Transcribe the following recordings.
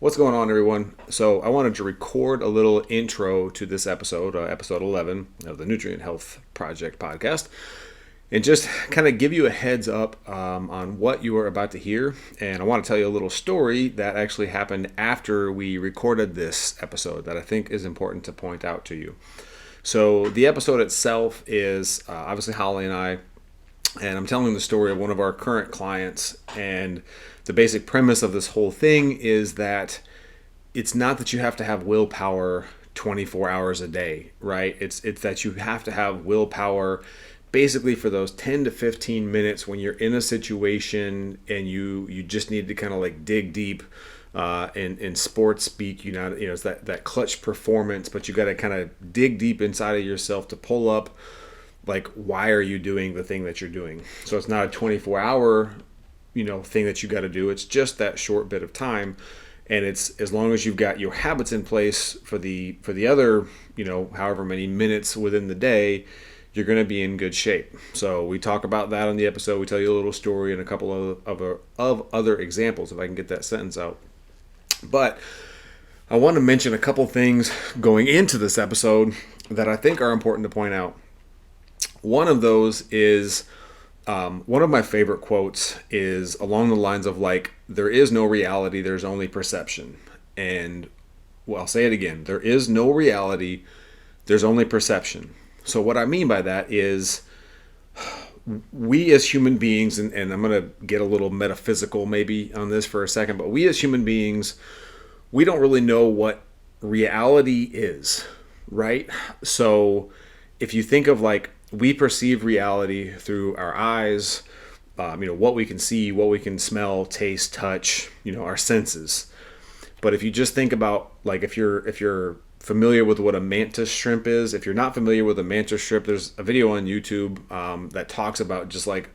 What's going on, everyone? So, I wanted to record a little intro to this episode, episode 11 of the Nutrient Health Project podcast, and just kind of give you a heads up on what you are about to hear. And I want to tell you a little story that actually happened after we recorded this episode that I think is important to point out to you. So, the episode itself is obviously Holly and I, and I'm telling the story of one of our current clients. And the basic premise of this whole thing is that it's not that you have to have willpower 24 hours a day, right? It's that you have to have willpower basically for those 10 to 15 minutes when you're in a situation and you just need to kind of like dig deep. In sports speak, it's that clutch performance, but you got to kind of dig deep inside of yourself to pull up, like, why are you doing the thing that you're doing? So it's not a 24-hour, thing that you got to do. It's just that short bit of time, and it's as long as you've got your habits in place for the other, however many minutes within the day, you're going to be in good shape. So we talk about that on the episode. We tell you a little story and a couple of other examples, if I can get that sentence out. But I want to mention a couple things going into this episode that I think are important to point out. One of those is one of my favorite quotes is along the lines of like, there is no reality, there's only perception. And well, I'll say it again. There is no reality, there's only perception. So what I mean by that is we as human beings, and I'm going to get a little metaphysical maybe on this for a second, but we as human beings, we don't really know what reality is, right? So if you think of like, we perceive reality through our eyes, what we can see, what we can smell, taste, touch, our senses. But if you just think about, like, if you're familiar with what a mantis shrimp is, if you're not familiar with a mantis shrimp, there's a video on YouTube that talks about just like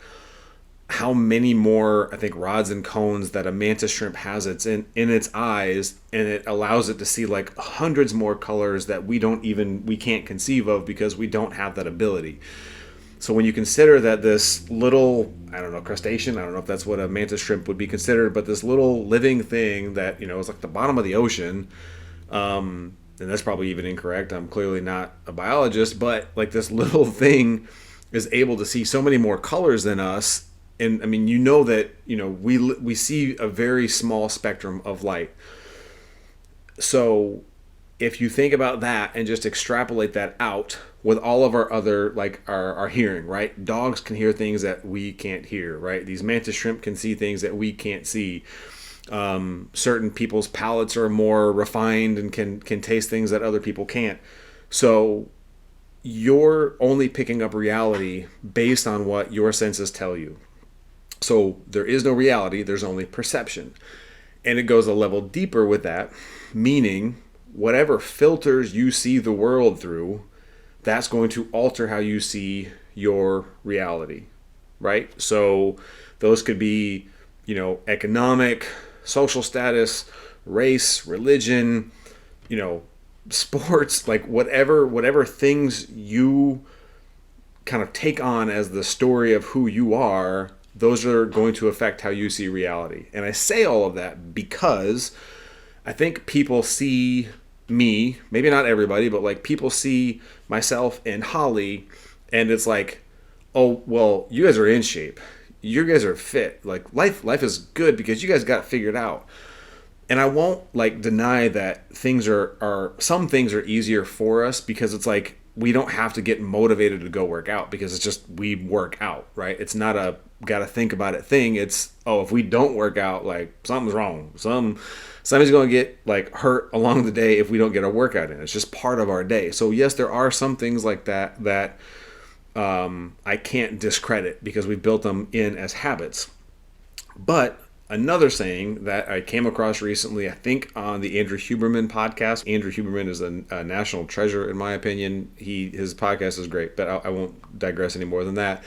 how many more, I think, rods and cones that a mantis shrimp has in its eyes, and it allows it to see like hundreds more colors that we can't conceive of because we don't have that ability. So when you consider that this little, I don't know, crustacean, I don't know if that's what a mantis shrimp would be considered, but this little living thing that, is like the bottom of the ocean, and that's probably even incorrect. I'm clearly not a biologist, but like this little thing is able to see so many more colors than us. And I mean, that, we see a very small spectrum of light. So if you think about that and just extrapolate that out with all of our other, like our hearing, right? Dogs can hear things that we can't hear, right? These mantis shrimp can see things that we can't see. Certain people's palates are more refined and can taste things that other people can't. So you're only picking up reality based on what your senses tell you. So there is no reality, there's only perception. And it goes a level deeper with that, meaning whatever filters you see the world through, that's going to alter how you see your reality, right? So those could be, economic, social status, race, religion, sports, like whatever things you kind of take on as the story of who you are, those are going to affect how you see reality. And I say all of that because I think people see me, maybe not everybody, but like people see myself and Holly, and it's like, oh, well, you guys are in shape. You guys are fit. Like life is good because you guys got it figured out. And I won't like deny that some things are easier for us because it's like we don't have to get motivated to go work out because it's just we work out, right? It's not a gotta think about it thing. It's, oh, if we don't work out, like something's wrong. Somebody's going to get like hurt along the day if we don't get a workout in. It's just part of our day. So yes, there are some things like that I can't discredit because we built them in as habits. But another saying that I came across recently, I think on the Andrew Huberman podcast. Andrew Huberman is a national treasure in my opinion. His podcast is great, but I won't digress any more than that.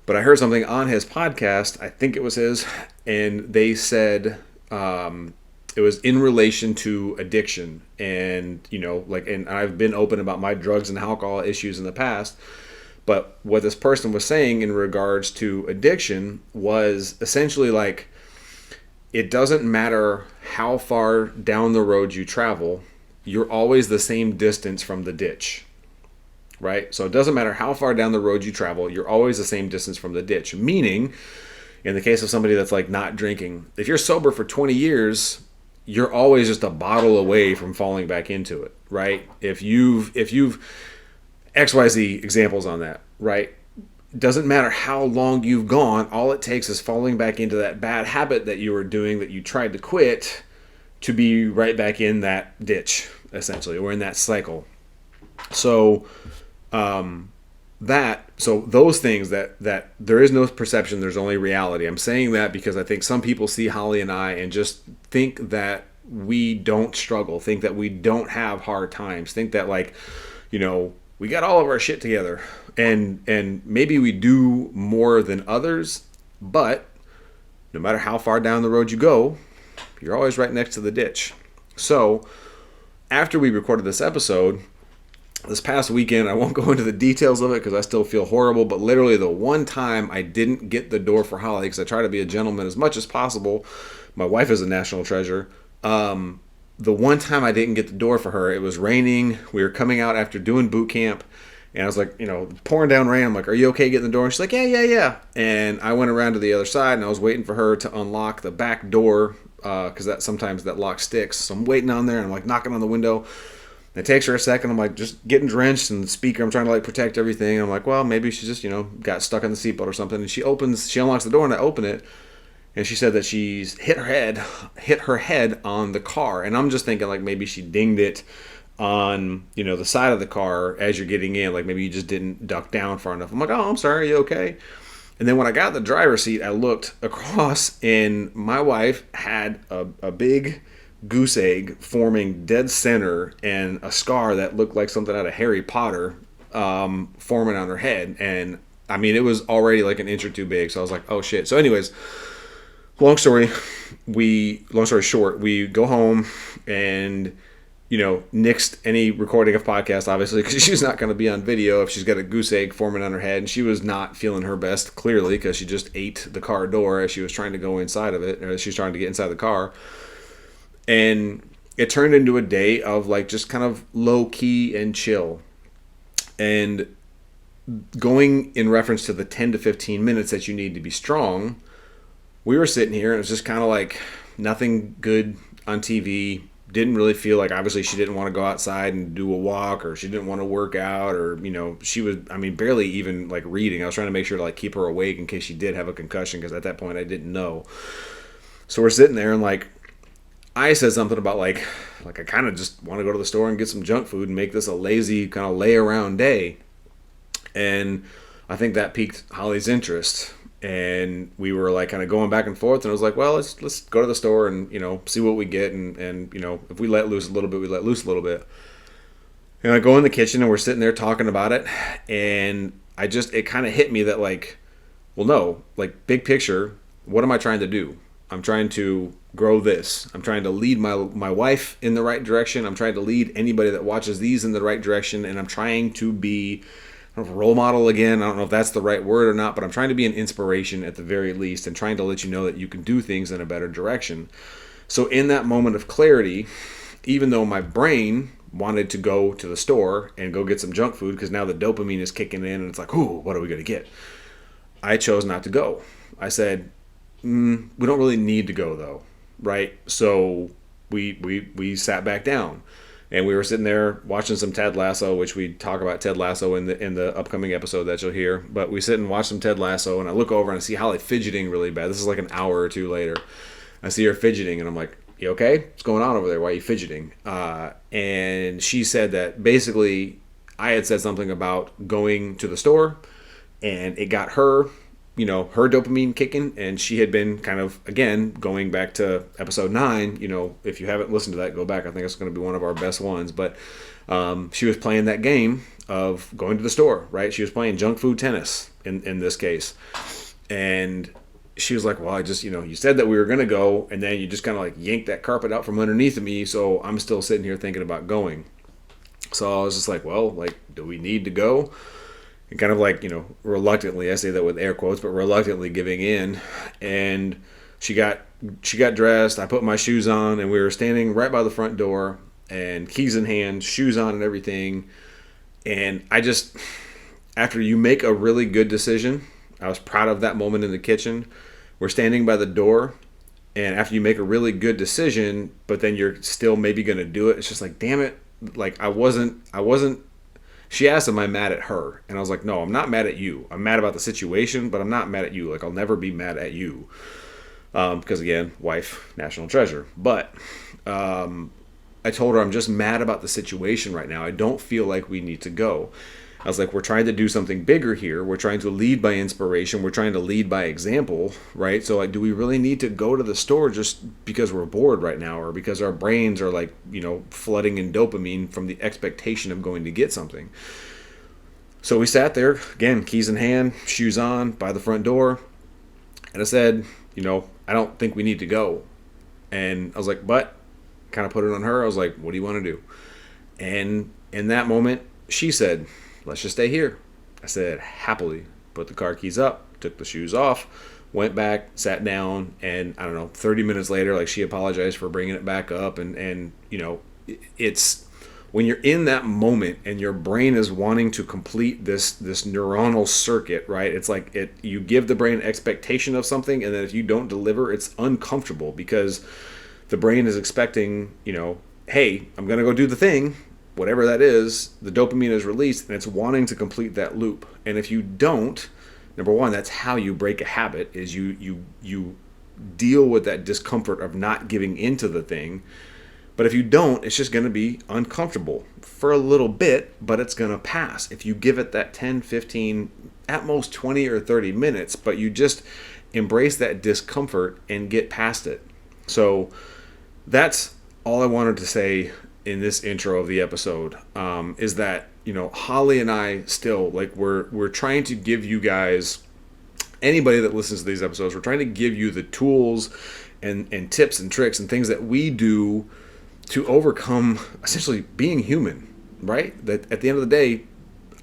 But I heard something on his podcast, I think it was his, and they said it was in relation to addiction. And, and I've been open about my drugs and alcohol issues in the past. But what this person was saying in regards to addiction was essentially like, it doesn't matter how far down the road you travel, you're always the same distance from the ditch, right? So it doesn't matter how far down the road you travel, you're always the same distance from the ditch. Meaning, in the case of somebody that's like not drinking, if you're sober for 20 years, you're always just a bottle away from falling back into it, right? If you've XYZ examples on that, right? Doesn't matter how long you've gone, all it takes is falling back into that bad habit that you were doing that you tried to quit to be right back in that ditch, essentially, or in that cycle. So those things that there is no perception, there's only reality. I'm saying that because I think some people see Holly and I and just think that we don't struggle, think that we don't have hard times, think that like, we got all of our shit together, and maybe we do more than others, but no matter how far down the road you go, you're always right next to the ditch. So after we recorded this episode, this past weekend, I won't go into the details of it because I still feel horrible, but literally the one time I didn't get the door for Holly, because I try to be a gentleman as much as possible. My wife is a national treasure. The one time I didn't get the door for her, it was raining. We were coming out after doing boot camp, and I was like, pouring down rain. I'm like, "Are you okay getting the door?" And she's like, yeah. And I went around to the other side, and I was waiting for her to unlock the back door because sometimes that lock sticks. So I'm waiting on there, and I'm like knocking on the window. It takes her a second. I'm like just getting drenched in the speaker. I'm trying to like protect everything. I'm like, well, maybe she just got stuck on the seatbelt or something. And she unlocks the door, and I open it. And she said that she's hit her head on the car. And I'm just thinking like maybe she dinged it on, the side of the car as you're getting in. Like maybe you just didn't duck down far enough. I'm like, oh, I'm sorry. Are you okay? And then when I got in the driver's seat, I looked across, and my wife had a big goose egg forming dead center and a scar that looked like something out of Harry Potter forming on her head. And I mean, it was already like an inch or two big. So I was like, oh shit. So anyways, long story short, we go home and, nixed any recording of podcast, obviously, because she's not going to be on video if she's got a goose egg forming on her head. And she was not feeling her best, clearly, because she just ate the car door as she was trying to go inside of it, or she was trying to get inside the car. And it turned into a day of like just kind of low key and chill. And going in reference to the 10 to 15 minutes that you need to be strong, we were sitting here and it was just kind of like nothing good on TV. Didn't really feel like, obviously she didn't want to go outside and do a walk, or she didn't want to work out, or, she was, barely even like reading. I was trying to make sure to like keep her awake in case she did have a concussion, because at that point I didn't know. So we're sitting there and like, I said something about like I kind of just want to go to the store and get some junk food and make this a lazy kind of lay around day. And I think that piqued Holly's interest. And we were like kind of going back and forth, and I was like, well, let's go to the store and, see what we get. And if we let loose a little bit, we let loose a little bit. And I go in the kitchen and we're sitting there talking about it. And it kind of hit me that like, well, no, like big picture, what am I trying to do? I'm trying to grow this. I'm trying to lead my wife in the right direction. I'm trying to lead anybody that watches these in the right direction. And I'm trying to be a role model again. I don't know if that's the right word or not, but I'm trying to be an inspiration at the very least, and trying to let you know that you can do things in a better direction. So in that moment of clarity, even though my brain wanted to go to the store and go get some junk food because now the dopamine is kicking in and it's like, ooh, what are we going to get? I chose not to go. I said, we don't really need to go though, right? So we sat back down. And we were sitting there watching some Ted Lasso, which we talk about Ted Lasso in the upcoming episode that you'll hear. But we sit and watch some Ted Lasso, and I look over and I see Holly fidgeting really bad. This is like an hour or two later. I see her fidgeting, and I'm like, you okay? What's going on over there? Why are you fidgeting? And she said that basically I had said something about going to the store, and it got her, her dopamine kicking, and she had been kind of, again, going back to episode 9, if you haven't listened to that, go back. I think it's going to be one of our best ones, but she was playing that game of going to the store, right? She was playing junk food tennis in this case, and she was like, well, I just, you said that we were going to go, and then you just kind of like yanked that carpet out from underneath of me, so I'm still sitting here thinking about going. So I was just like, well, like, do we need to go? And kind of like, reluctantly, I say that with air quotes, but reluctantly giving in. And she got she got dressed, I put my shoes on, and we were standing right by the front door, and keys in hand, shoes on and everything. And after you make a really good decision, I was proud of that moment in the kitchen. We're standing by the door, and after you make a really good decision, but then you're still maybe going to do it, it's just like, damn it. Like, I wasn't, she asked, am I mad at her? And I was like, no, I'm not mad at you. I'm mad about the situation, but I'm not mad at you. Like, I'll never be mad at you. Because again, wife, national treasure. But I told her I'm just mad about the situation right now. I don't feel like we need to go. I was like, we're trying to do something bigger here. We're trying to lead by inspiration. We're trying to lead by example, right? So like, do we really need to go to the store just because we're bored right now, or because our brains are like, flooding in dopamine from the expectation of going to get something? So we sat there, again, keys in hand, shoes on, by the front door. And I said, I don't think we need to go. And I was like, but kind of put it on her. I was like, what do you want to do? And in that moment, she said, let's just stay here. I said, happily. Put the car keys up, took the shoes off, went back, sat down, and I don't know, 30 minutes later, like, she apologized for bringing it back up. And it's when you're in that moment and your brain is wanting to complete this neuronal circuit, right? It's like you give the brain expectation of something, and then if you don't deliver, it's uncomfortable because the brain is expecting, hey, I'm going to go do the thing, whatever that is. The dopamine is released, and it's wanting to complete that loop. And if you don't, number one, that's how you break a habit, is you deal with that discomfort of not giving into the thing. But if you don't, it's just going to be uncomfortable for a little bit, but it's going to pass. If you give it that 10, 15, at most 20 or 30 minutes, but you just embrace that discomfort and get past it. So that's all I wanted to say in this intro of the episode, is that, Holly and I still, like, we're trying to give you guys, anybody that listens to these episodes, we're trying to give you the tools and tips and tricks and things that we do to overcome essentially being human, right? That at the end of the day,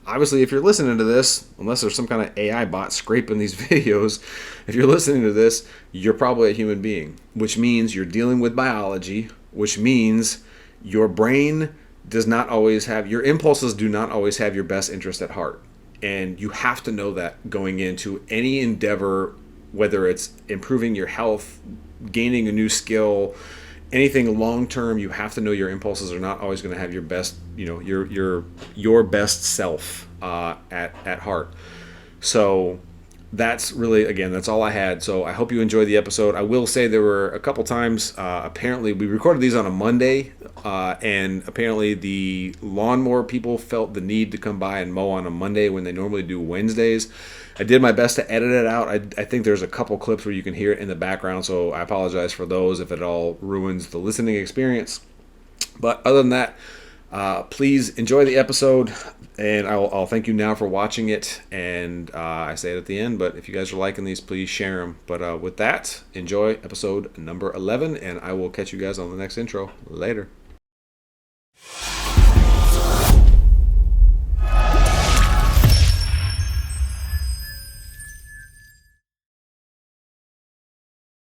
obviously, if you're listening to this, unless there's some kind of AI bot scraping these videos, if you're listening to this, you're probably a human being, which means you're dealing with biology, which means your brain does not always have, your impulses do not always have your best interest at heart. And you have to know that going into any endeavor, whether it's improving your health, gaining a new skill, anything long term, you have to know your impulses are not always going to have your best, your best self at heart. So that's really, again, that's all I had. So I hope you enjoyed the episode. I will say there were a couple times, apparently we recorded these on a Monday, and apparently the lawnmower people felt the need to come by and mow on a Monday when they normally do Wednesdays. I did my best to edit it out. I think there's a couple clips where you can hear it in the background, so I apologize for those if it all ruins the listening experience. But other than that, please enjoy the episode, and I'll thank you now for watching it. And I say it at the end, but if you guys are liking these, please share them. But with that, enjoy episode number 11, and I will catch you guys on the next intro. Later.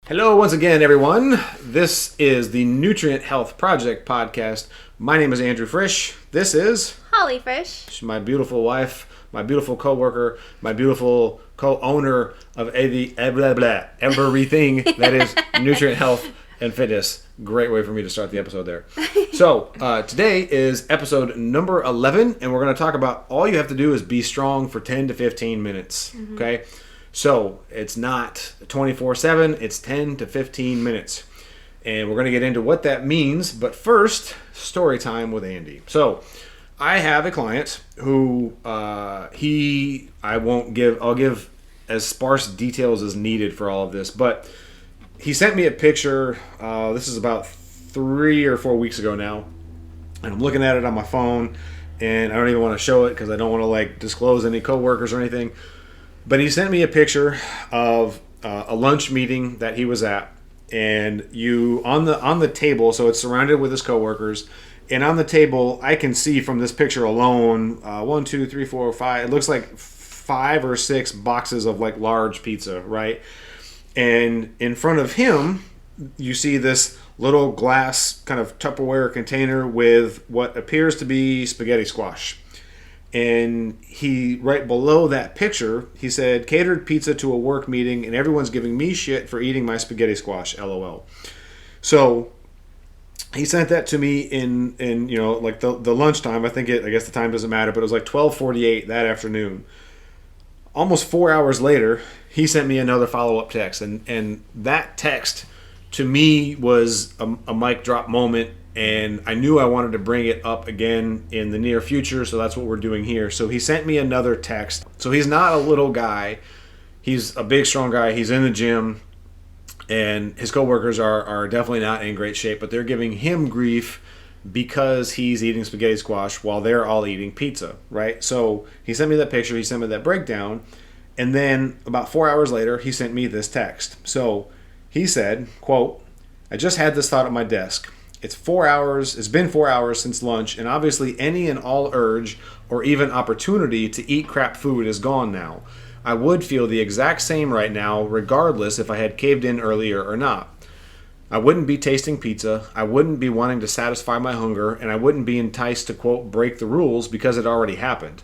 Hello once again, everyone. This is the Nutrient Health Project podcast. My name is Andrew Frisch. This is Holly Frisch. She's my beautiful wife, my beautiful co-worker, my beautiful co-owner of everything that is Nutrient Health and Fitness. Great way for me to start the episode there. So today is episode number 11, and we're going to talk about all you have to do is be strong for 10 to 15 minutes. Mm-hmm. Okay? So it's not 24/7, it's 10 to 15 minutes. And we're going to get into what that means. But first, story time with Andy. So I have a client who I'll give as sparse details as needed for all of this. But he sent me a picture. This is about 3 or 4 weeks ago now. And I'm looking at it on my phone. And I don't even want to show it because I don't want to disclose any coworkers or anything. But he sent me a picture of a lunch meeting that he was at, and on the table, so it's surrounded with his coworkers, and on the table, I can see from this picture alone, 1, 2, 3, 4, 5. It looks like 5 or 6 boxes of large pizza, right? And in front of him you see this little glass kind of Tupperware container with what appears to be spaghetti squash. And he, right below that picture, he said, catered pizza to a work meeting and everyone's giving me shit for eating my spaghetti squash, LOL. So he sent that to me in like the lunchtime. I guess the time doesn't matter, but it was like 12:48 that afternoon. Almost 4 hours later, he sent me another follow-up text. And that text, to me, was a mic drop moment. And I knew I wanted to bring it up again in the near future, so that's what we're doing here. So he sent me another text. So he's not a little guy. He's a big, strong guy. He's in the gym. And his coworkers are definitely not in great shape, but they're giving him grief because he's eating spaghetti squash while they're all eating pizza, right? So he sent me that picture. He sent me that breakdown. And then about 4 hours later, he sent me this text. So he said, quote, I just had this thought at my desk. It's been 4 hours since lunch, and obviously any and all urge or even opportunity to eat crap food is gone now. I would feel the exact same right now, regardless if I had caved in earlier or not. I wouldn't be tasting pizza, I wouldn't be wanting to satisfy my hunger, and I wouldn't be enticed to, quote, break the rules because it already happened.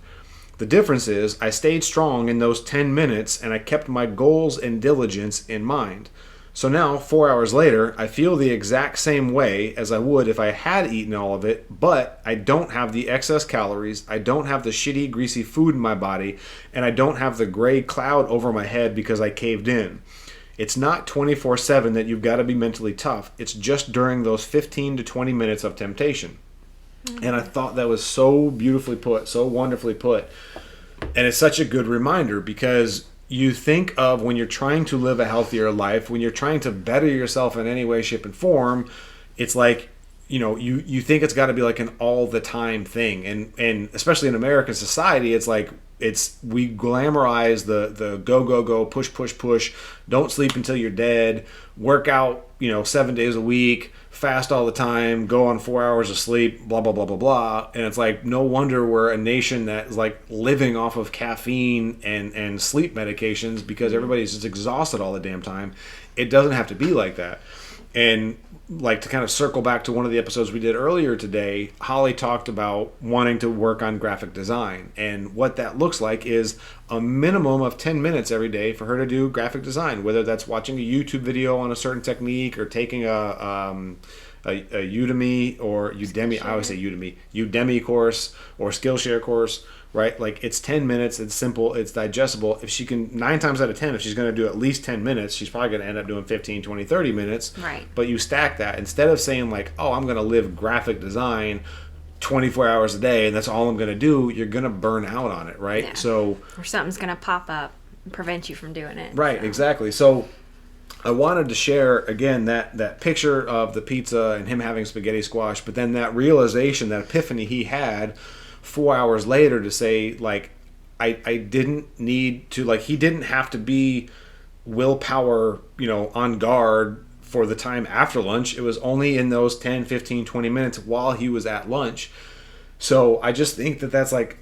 The difference is I stayed strong in those 10 minutes and I kept my goals and diligence in mind. So now, 4 hours later, I feel the exact same way as I would if I had eaten all of it, but I don't have the excess calories, I don't have the shitty, greasy food in my body, and I don't have the gray cloud over my head because I caved in. It's not 24/7 that you've got to be mentally tough. It's just during those 15 to 20 minutes of temptation. Mm-hmm. And I thought that was so beautifully put, so wonderfully put. And it's such a good reminder because you think of when you're trying to live a healthier life, when you're trying to better yourself in any way, shape, and form, it's like, you think it's got to be like an all the time thing. And especially in American society, it's like, we glamorize the go, push, don't sleep until you're dead, work out, 7 days a week, fast all the time, go on 4 hours of sleep, blah, blah, blah, blah, blah. And it's like, no wonder we're a nation that is like living off of caffeine and sleep medications because everybody's just exhausted all the damn time. It doesn't have to be like that. And like to kind of circle back to one of the episodes we did earlier today, Holly talked about wanting to work on graphic design. And what that looks like is a minimum of 10 minutes every day for her to do graphic design, whether that's watching a YouTube video on a certain technique or taking a Udemy or Udemy, I always say Udemy course or Skillshare course, right? Like it's 10 minutes, it's simple, it's digestible. If she can, 9 times out of 10, if she's going to do at least 10 minutes, she's probably going to end up doing 15, 20, 30 minutes. Right. But you stack that. Instead of saying like, oh, I'm going to live graphic design 24 hours a day and that's all I'm going to do, you're going to burn out on it, right? Yeah. So, or something's going to pop up and prevent you from doing it. Right, so. Exactly. So I wanted to share, again, that picture of the pizza and him having spaghetti squash, but then that realization, that epiphany he had 4 hours later to say, like, I didn't need to, like, he didn't have to be willpower, on guard for the time after lunch. It was only in those 10, 15, 20 minutes while he was at lunch. So I just think that that's like,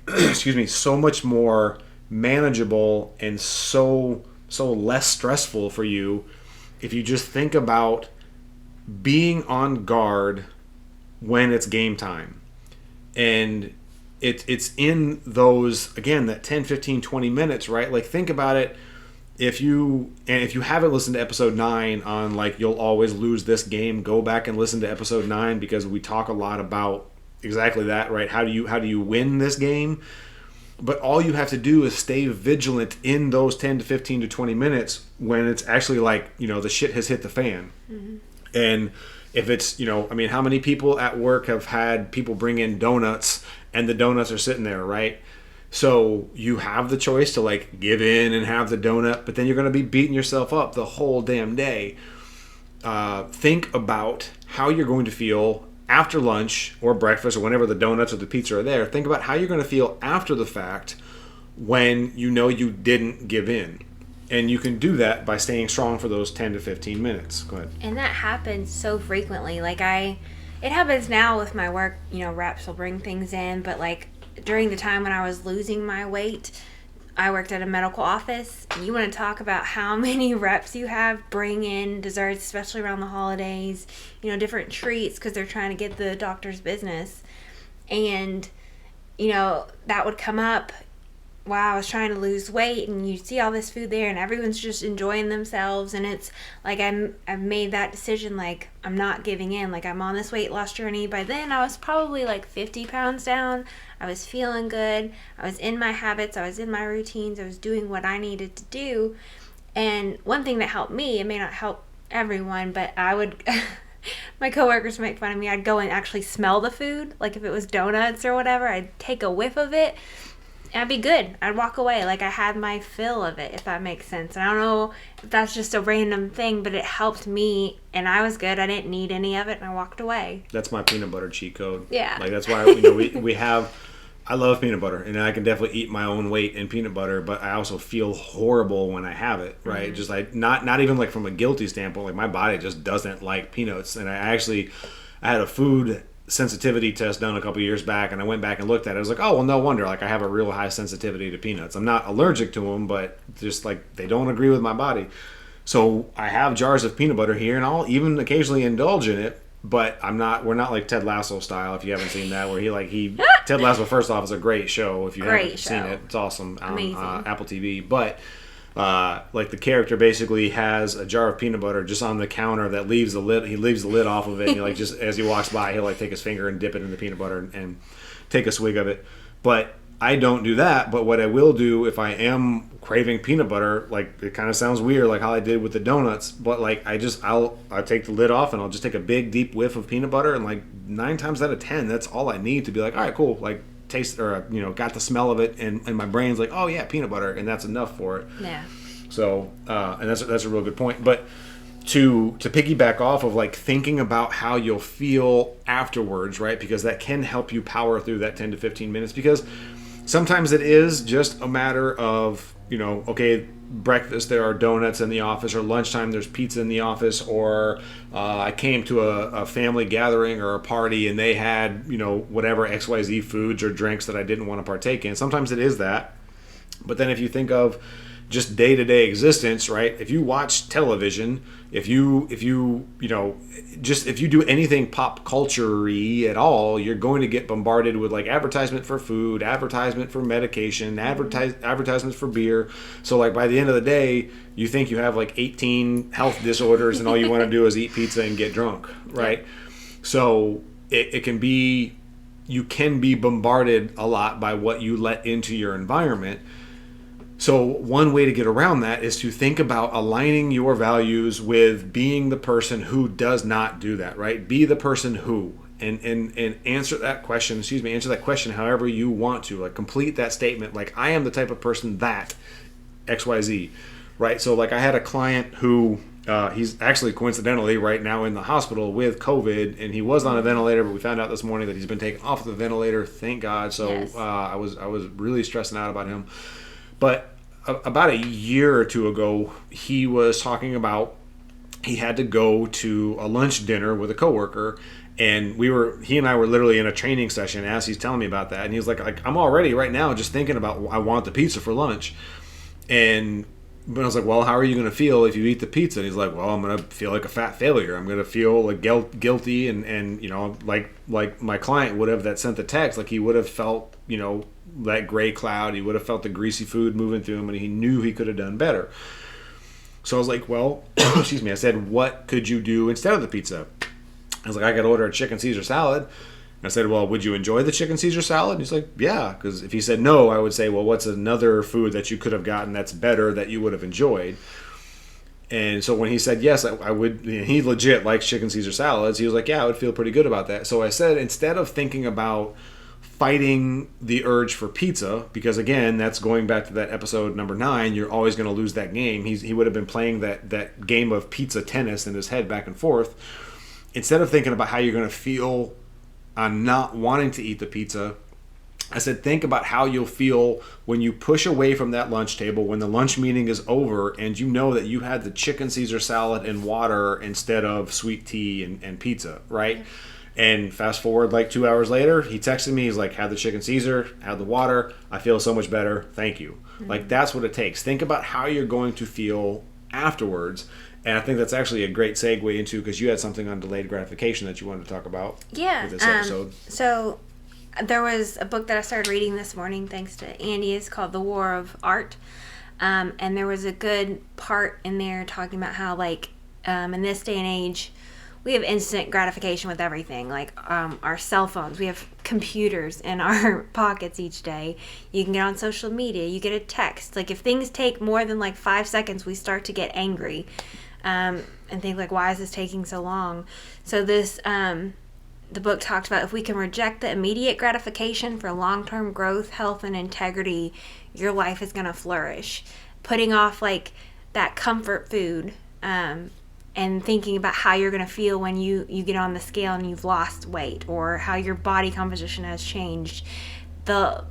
so much more manageable and so less stressful for you if you just think about being on guard when it's game time. And it's in those, again, that 10, 15, 20 minutes, right? Like, think about it. If you haven't listened to episode 9 on, like, you'll always lose this game, go back and listen to episode 9 because we talk a lot about exactly that, right? How do you win this game? But all you have to do is stay vigilant in those 10 to 15 to 20 minutes when it's actually like, the shit has hit the fan. Mm-hmm. And if it's, how many people at work have had people bring in donuts and the donuts are sitting there, right? So you have the choice to like give in and have the donut, but then you're going to be beating yourself up the whole damn day. Think about how you're going to feel after lunch or breakfast or whenever the donuts or the pizza are there. Think about how you're going to feel after the fact when you didn't give in. And you can do that by staying strong for those 10 to 15 minutes. Go ahead. And that happens so frequently. Like it happens now with my work, reps will bring things in, but like during the time when I was losing my weight, I worked at a medical office, and you want to talk about how many reps you have bring in desserts, especially around the holidays, different treats because they're trying to get the doctor's business. And, that would come up while I was trying to lose weight, and you see all this food there, and everyone's just enjoying themselves, and it's like I've made that decision, like I'm not giving in, like I'm on this weight loss journey. By then I was probably like 50 pounds down. I was feeling good. I was in my habits. I was in my routines. I was doing what I needed to do. And one thing that helped me, it may not help everyone, but I would my coworkers make fun of me. I'd go and actually smell the food, like if it was donuts or whatever, I'd take a whiff of it. I'd be good. I'd walk away like I had my fill of it, if that makes sense. And I don't know if that's just a random thing, but it helped me, and I was good. I didn't need any of it, and I walked away. That's my peanut butter cheat code. Yeah. Like, that's why, we have, I love peanut butter, and I can definitely eat my own weight in peanut butter, but I also feel horrible when I have it, right? Mm-hmm. Just like, not even like from a guilty standpoint, like my body just doesn't like peanuts. And I had a food sensitivity test done a couple years back, and I went back and looked at it. I was like, oh, well, no wonder. Like, I have a real high sensitivity to peanuts. I'm not allergic to them, but just like they don't agree with my body. So I have jars of peanut butter here, and I'll even occasionally indulge in it. But we're not like Ted Lasso style. If you haven't seen that, where Ted Lasso, first off, is a great show. If you haven't seen it, it's awesome on Apple TV. But like the character basically has a jar of peanut butter just on the counter that leaves the lid. He leaves the lid off of it. And he, like, just as he walks by, he'll like take his finger and dip it in the peanut butter and take a swig of it. But I don't do that. But what I will do if I am craving peanut butter, like, it kind of sounds weird, like how I did with the donuts. But like I'll take the lid off and I'll just take a big deep whiff of peanut butter, and like 9 times out of 10, that's all I need to be like, all right, cool, like taste, or got the smell of it, and my brain's like, oh yeah, peanut butter, and that's enough for it. Yeah. So and that's a real good point. But to piggyback off of like thinking about how you'll feel afterwards, right? Because that can help you power through that 10 to 15 minutes. Because sometimes it is just a matter of, okay, breakfast there are donuts in the office, or lunchtime there's pizza in the office, or I came to a family gathering or a party and they had whatever XYZ foods or drinks that I didn't want to partake in. Sometimes it is that. But then if you think of just day-to-day existence, right? If you watch television, if you do anything pop culture-y at all, you're going to get bombarded with like advertisement for food, advertisement for medication, advertisements for beer. So like by the end of the day, you think you have like 18 health disorders and all you want to do is eat pizza and get drunk, right? So you can be bombarded a lot by what you let into your environment. So one way to get around that is to think about aligning your values with being the person who does not do that, right? Be the person who, and answer that question, answer that question however you want to, like complete that statement. Like, I am the type of person that XYZ, right? So like I had a client who, he's actually coincidentally right now in the hospital with COVID, and he was on a ventilator, but we found out this morning that he's been taken off the ventilator. Thank God. So yes. I was really stressing out about him. But about a year or two ago, he was talking about he had to go to a lunch dinner with a coworker, and he and I were literally in a training session as he's telling me about that. And he was like I'm already right now just thinking about, I want the pizza for lunch. But I was like, well, how are you going to feel if you eat the pizza? And he's like, well, I'm going to feel like a fat failure. I'm going to feel like guilty, and like my client would have that sent the text, like he would have felt, that gray cloud. He would have felt the greasy food moving through him, and he knew he could have done better. So I was like, well, excuse me. I said, what could you do instead of the pizza? I was like, I could order a chicken Caesar salad. I said, well, would you enjoy the chicken Caesar salad? And he's like, yeah. Because if he said no, I would say, well, what's another food that you could have gotten that's better that you would have enjoyed? And so when he said yes, I would, he legit likes chicken Caesar salads. He was like, yeah, I would feel pretty good about that. So I said, instead of thinking about fighting the urge for pizza, because again, that's going back to that episode number 9, you're always going to lose that game. He would have been playing that game of pizza tennis in his head back and forth. Instead of thinking about how you're going to feel on not wanting to eat the pizza, I said, think about how you'll feel when you push away from that lunch table, when the lunch meeting is over, and you know that you had the chicken Caesar salad and water instead of sweet tea and pizza, right? And fast forward like 2 hours later, he texted me. He's like, had the chicken Caesar, had the water. I feel so much better. Thank you. Like, that's what it takes. Think about how you're going to feel afterwards. And I think that's actually a great segue into, because you had something on delayed gratification that you wanted to talk about with this episode. So there was a book that I started reading this morning, thanks to Andy. It's called The War of Art. And there was a good part in there talking about how, like, in this day and age, we have instant gratification with everything, like our cell phones. We have computers in our pockets each day. You can get on social media. You get a text. Like, if things take more than like 5 seconds, we start to get angry and think, like, why is this taking so long? So this, the book talked about, if we can reject the immediate gratification for long-term growth, health, and integrity, your life is going to flourish. Putting off, like, that comfort food, and thinking about how you're going to feel when you get on the scale and you've lost weight, or how your body composition has changed. The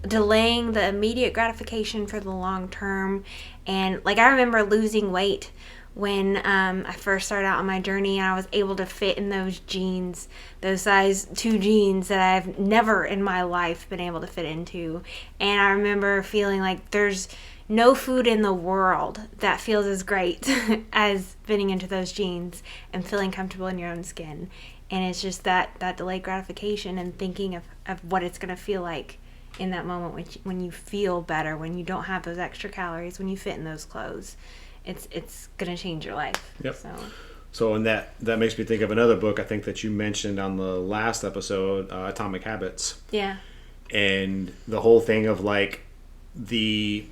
delaying the immediate gratification for the long term. And, like, I remember losing weight when I first started out on my journey, and I was able to fit in those jeans, those size 2 jeans that I've never in my life been able to fit into. And I remember feeling like there's no food in the world that feels as great as fitting into those jeans and feeling comfortable in your own skin. And it's just that delayed gratification and thinking of what it's going to feel like in that moment when you feel better, when you don't have those extra calories, when you fit in those clothes. It's going to change your life. Yep. So and that makes me think of another book I think that you mentioned on the last episode, Atomic Habits. Yeah. And the whole thing of, like, the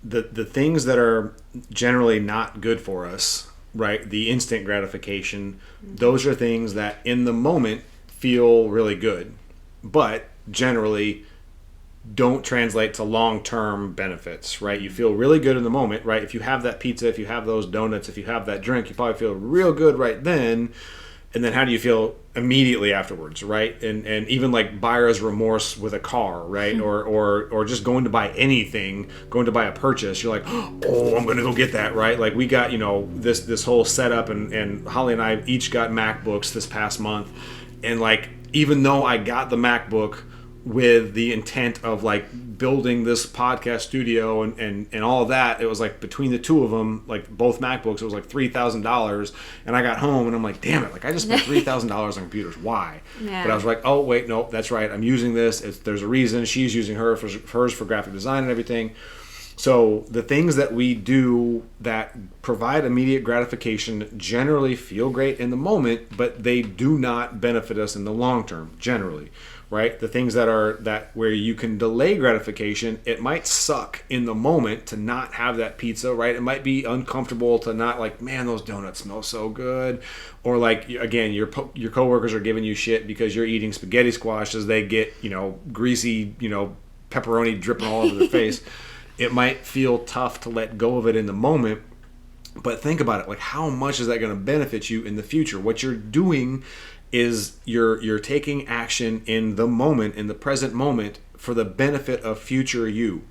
things that are generally not good for us, right? The instant gratification, those are things that in the moment feel really good, but generally don't translate to long-term benefits, right? You feel really good in the moment, right? If you have that pizza, if you have those donuts, if you have that drink, you probably feel real good right then. And then how do you feel immediately afterwards, right? And even like buyer's remorse with a car, right? Or just going to buy anything, going to buy a purchase. You're like, oh, I'm going to go get that, right? Like, we got, this whole setup, and Holly and I each got MacBooks this past month. And, like, even though I got the MacBook with the intent of, like, building this podcast studio and all of that, it was like between the two of them, like both MacBooks, it was like $3,000. And I got home and I'm like, damn it, like, I just spent $3,000 on computers. Why? Yeah. But I was like, oh wait, no, that's right, I'm using this. There's a reason. She's using hers for graphic design and everything. So the things that we do that provide immediate gratification generally feel great in the moment, but they do not benefit us in the long term, generally, right? The things that where you can delay gratification, it might suck in the moment to not have that pizza, right? It might be uncomfortable to not, like, man, those donuts smell so good. Or, like, again, your coworkers are giving you shit because you're eating spaghetti squash as they get, greasy, pepperoni dripping all over their face. It might feel tough to let go of it in the moment, but think about it. Like, how much is that going to benefit you in the future? What you're doing is you're taking action in the moment, in the present moment, for the benefit of future you,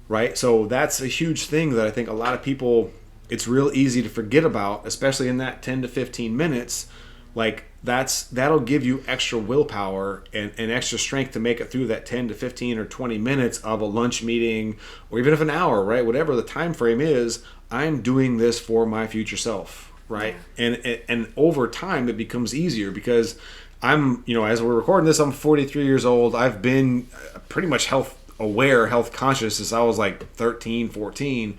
right? So that's a huge thing that I think a lot of people, it's real easy to forget about, especially in that 10 to 15 minutes. Like, that'll give you extra willpower and extra strength to make it through that 10 to 15 or 20 minutes of a lunch meeting, or even if an hour, right? Whatever the time frame is, I'm doing this for my future self, right? Yeah. And over time, it becomes easier because I'm, as we're recording this, I'm 43 years old. I've been pretty much health aware, health conscious since I was like 13, 14.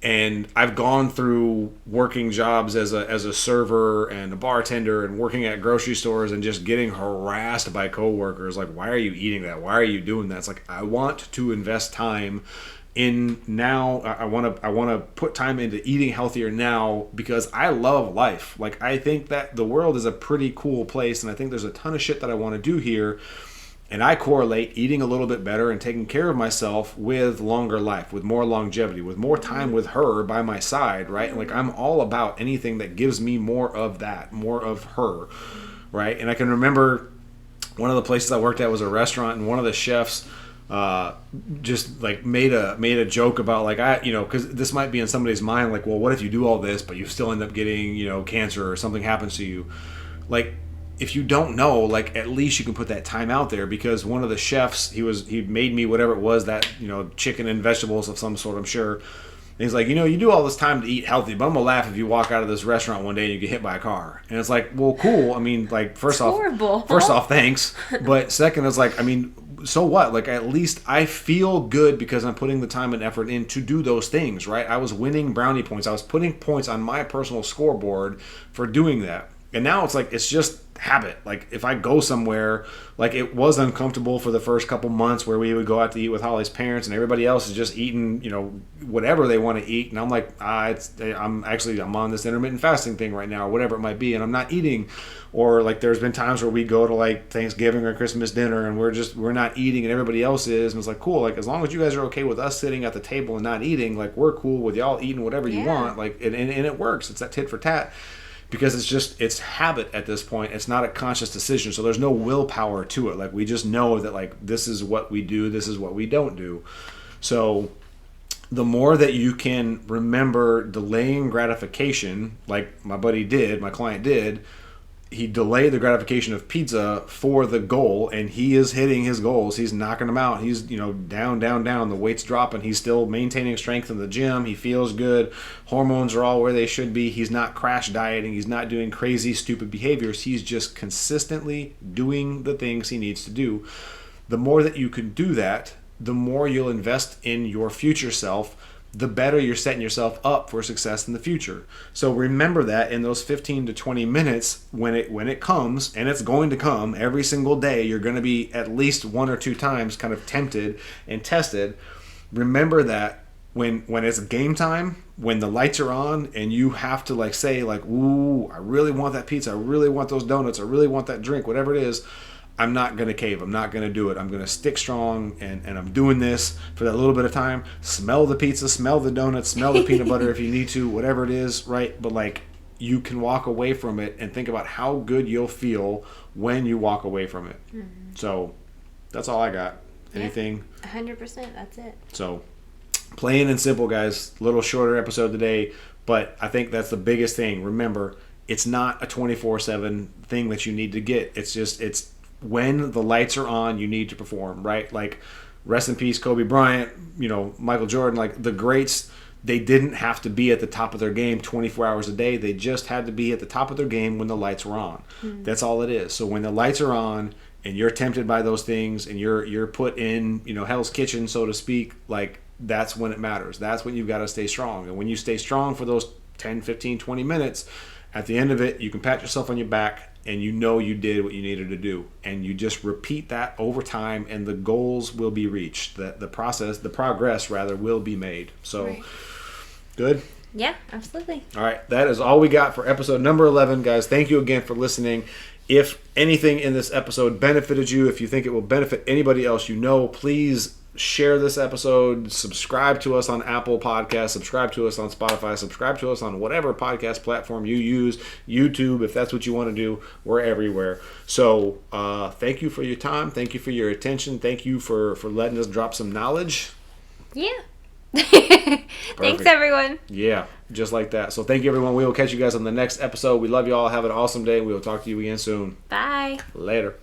And I've gone through working jobs as a server and a bartender and working at grocery stores and just getting harassed by coworkers. Like, why are you eating that? Why are you doing that? It's like, I want to invest time in now. I want to put time into eating healthier now because I love life. Like, I think that the world is a pretty cool place, and I think there's a ton of shit that I want to do here. And I correlate eating a little bit better and taking care of myself with longer life, with more longevity, with more time with her by my side, right? And, like, I'm all about anything that gives me more of that, more of her, right? And I can remember one of the places I worked at was a restaurant, and one of the chefs just, like, made a joke about, like, because this might be in somebody's mind, like, well, what if you do all this, but you still end up getting, cancer or something happens to you? Like, if you don't know, like, at least you can put that time out there, because one of the chefs, he made me whatever it was, that, chicken and vegetables of some sort, I'm sure. And he's like, you do all this time to eat healthy, but I'm gonna laugh if you walk out of this restaurant one day and you get hit by a car. And it's like, well, cool. I mean, like, first off, thanks. But second, it's like, I mean, so what? Like, at least I feel good because I'm putting the time and effort in to do those things, right? I was winning brownie points. I was putting points on my personal scoreboard for doing that. And now it's like, it's just habit. Like, if I go somewhere, like, it was uncomfortable for the first couple months where we would go out to eat with Holly's parents and everybody else is just eating, whatever they want to eat. And I'm like, I'm on this intermittent fasting thing right now, or whatever it might be. And I'm not eating. Or like, there's been times where we go to like Thanksgiving or Christmas dinner and we're not eating and everybody else is. And it's like, cool. Like, as long as you guys are okay with us sitting at the table and not eating, like, we're cool with y'all eating whatever you want. Like, and it works. It's that tit for tat. Because it's habit at this point. It's not a conscious decision. So there's no willpower to it. Like, we just know that, like, this is what we do, this is what we don't do. So the more that you can remember delaying gratification, like my client did, he delayed the gratification of pizza for the goal, and he is hitting his goals. He's knocking them out. He's, down. The weight's dropping. He's still maintaining strength in the gym. He feels good. Hormones are all where they should be. He's not crash dieting. He's not doing crazy, stupid behaviors. He's just consistently doing the things he needs to do. The more that you can do that, the more you'll invest in your future self, the better you're setting yourself up for success in the future. So remember that in those 15 to 20 minutes, when it comes, and it's going to come every single day, you're going to be at least one or two times kind of tempted and tested. Remember that when it's game time, when the lights are on and you have to like say like, ooh, I really want that pizza, I really want those donuts, I really want that drink, whatever it is, I'm not going to cave. I'm not going to do it. I'm going to stick strong, and I'm doing this for that little bit of time. Smell the pizza, smell the donuts, smell the peanut butter if you need to, whatever it is, right? But like, you can walk away from it and think about how good you'll feel when you walk away from it. Mm-hmm. So that's all I got. Anything? 100%. That's it. So plain and simple, guys. Little shorter episode today, but I think that's the biggest thing. Remember, it's not a 24/7 thing that you need to get. It's when the lights are on, you need to perform, right? Like, rest in peace, Kobe Bryant, Michael Jordan, like the greats, they didn't have to be at the top of their game 24 hours a day. They just had to be at the top of their game when the lights were on. Mm-hmm. That's all it is. So when the lights are on and you're tempted by those things and you're put in, Hell's Kitchen, so to speak, like, that's when it matters. That's when you've got to stay strong. And when you stay strong for those 10, 15, 20 minutes, at the end of it, you can pat yourself on your back and you did what you needed to do. And you just repeat that over time, and the goals will be reached. The progress will be made. So, right. Good? Yeah, absolutely. All right, that is all we got for episode number 11, guys. Thank you again for listening. If anything in this episode benefited you, if you think it will benefit anybody else please share this episode, subscribe to us on Apple Podcasts, subscribe to us on Spotify, subscribe to us on whatever podcast platform you use, YouTube, if that's what you want to do. We're everywhere. So thank you for your time. Thank you for your attention. Thank you for letting us drop some knowledge. Yeah. Thanks, everyone. Yeah, just like that. So thank you, everyone. We will catch you guys on the next episode. We love you all. Have an awesome day. We will talk to you again soon. Bye. Later.